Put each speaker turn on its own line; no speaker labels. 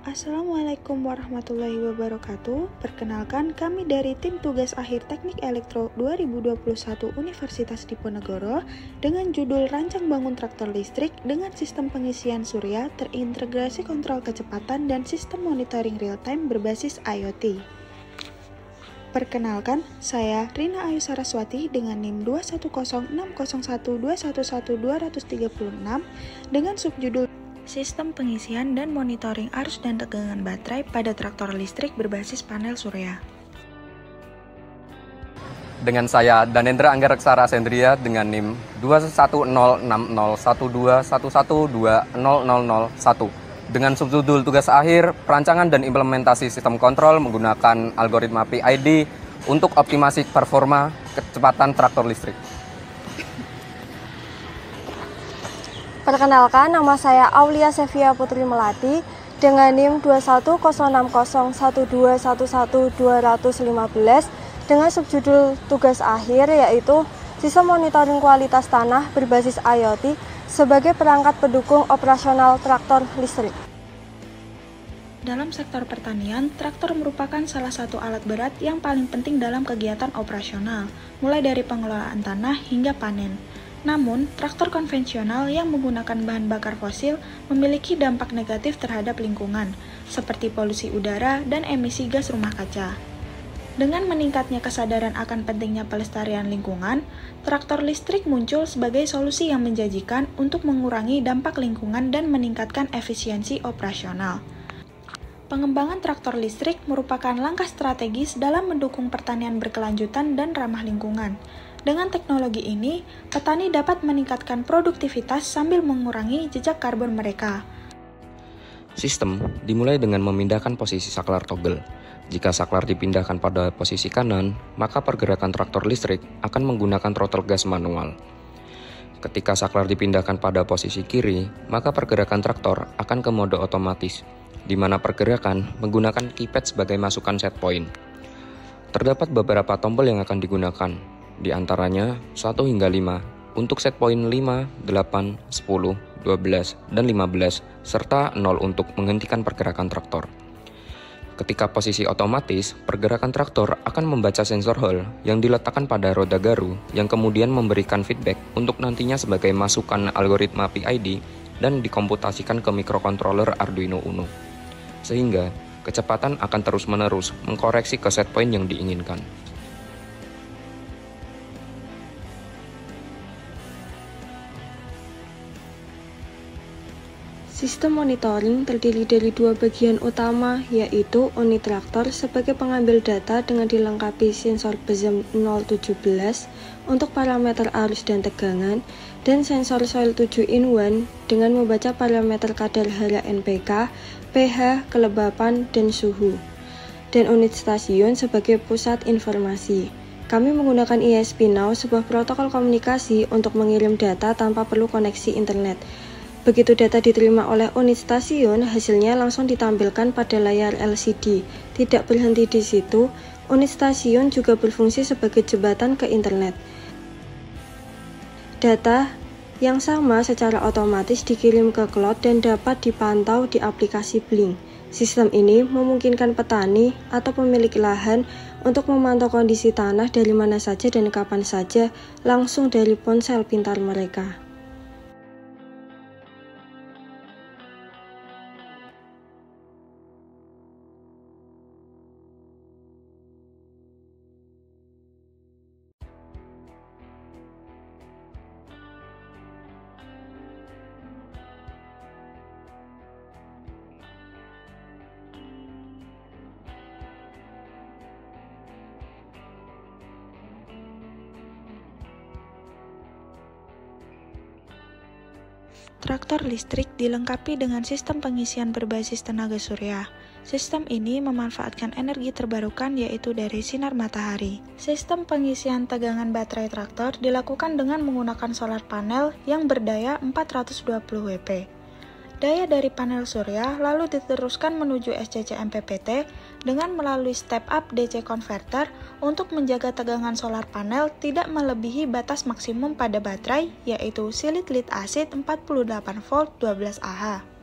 Assalamualaikum warahmatullahi wabarakatuh. Perkenalkan, kami dari tim tugas akhir Teknik Elektro 2021 Universitas Diponegoro dengan judul Rancang Bangun Traktor Listrik dengan Sistem Pengisian Surya Terintegrasi Kontrol Kecepatan dan Sistem Monitoring Real-Time berbasis IoT. Perkenalkan, saya Rina Ayu Saraswati dengan NIM 2101012112136 dengan subjudul Sistem Pengisian dan Monitoring Arus dan Tegangan Baterai pada Traktor Listrik berbasis Panel Surya.
Dengan saya Danendra Anggareksara Sendria dengan NIM 210601211200001 dengan subjudul tugas akhir perancangan dan implementasi sistem kontrol menggunakan algoritma PID untuk optimasi performa kecepatan traktor listrik.
Perkenalkan, nama saya Aulia Sevia Putri Melati dengan NIM 2106012111215 dengan subjudul tugas akhir yaitu Sistem Monitoring Kualitas Tanah berbasis IoT sebagai perangkat pendukung operasional traktor listrik.
Dalam sektor pertanian, traktor merupakan salah satu alat berat yang paling penting dalam kegiatan operasional, mulai dari pengelolaan tanah hingga panen. Namun, traktor konvensional yang menggunakan bahan bakar fosil memiliki dampak negatif terhadap lingkungan, seperti polusi udara dan emisi gas rumah kaca. Dengan meningkatnya kesadaran akan pentingnya pelestarian lingkungan, traktor listrik muncul sebagai solusi yang menjanjikan untuk mengurangi dampak lingkungan dan meningkatkan efisiensi operasional. Pengembangan traktor listrik merupakan langkah strategis dalam mendukung pertanian berkelanjutan dan ramah lingkungan. Dengan teknologi ini, petani dapat meningkatkan produktivitas sambil mengurangi jejak karbon mereka.
Sistem dimulai dengan memindahkan posisi saklar toggle. Jika saklar dipindahkan pada posisi kanan, maka pergerakan traktor listrik akan menggunakan throttle gas manual. Ketika saklar dipindahkan pada posisi kiri, maka pergerakan traktor akan ke mode otomatis, di mana pergerakan menggunakan keypad sebagai masukan set point. Terdapat beberapa tombol yang akan digunakan, di antaranya 1 hingga 5 untuk set point 5, 8, 10, 12, dan 15, serta 0 untuk menghentikan pergerakan traktor. Ketika posisi otomatis, pergerakan traktor akan membaca sensor Hall yang diletakkan pada roda garu yang kemudian memberikan feedback untuk nantinya sebagai masukan algoritma PID dan dikomputasikan ke microcontroller Arduino Uno. Sehingga kecepatan akan terus-menerus mengkoreksi ke set point yang diinginkan.
Sistem monitoring terdiri dari dua bagian utama, yaitu unit traktor sebagai pengambil data dengan dilengkapi sensor BZM 017 untuk parameter arus dan tegangan, dan sensor soil 7-in-1 dengan membaca parameter kadar hara NPK, pH, kelembapan, dan suhu, dan unit stasiun sebagai pusat informasi. Kami menggunakan ESP-NOW, sebuah protokol komunikasi untuk mengirim data tanpa perlu koneksi internet. Begitu data diterima oleh unit stasiun, hasilnya langsung ditampilkan pada layar LCD. Tidak berhenti di situ, unit stasiun juga berfungsi sebagai jembatan ke internet. Data yang sama secara otomatis dikirim ke cloud dan dapat dipantau di aplikasi Blink. Sistem ini memungkinkan petani atau pemilik lahan untuk memantau kondisi tanah dari mana saja dan kapan saja langsung dari ponsel pintar mereka.
Traktor listrik dilengkapi dengan sistem pengisian berbasis tenaga surya. Sistem ini memanfaatkan energi terbarukan yaitu dari sinar matahari. Sistem pengisian tegangan baterai traktor dilakukan dengan menggunakan solar panel yang berdaya 420 W. Daya dari panel surya lalu diteruskan menuju SCC MPPT dengan melalui step up DC converter untuk menjaga tegangan solar panel tidak melebihi batas maksimum pada baterai, yaitu silid lead acid 48 volt 12 Ah.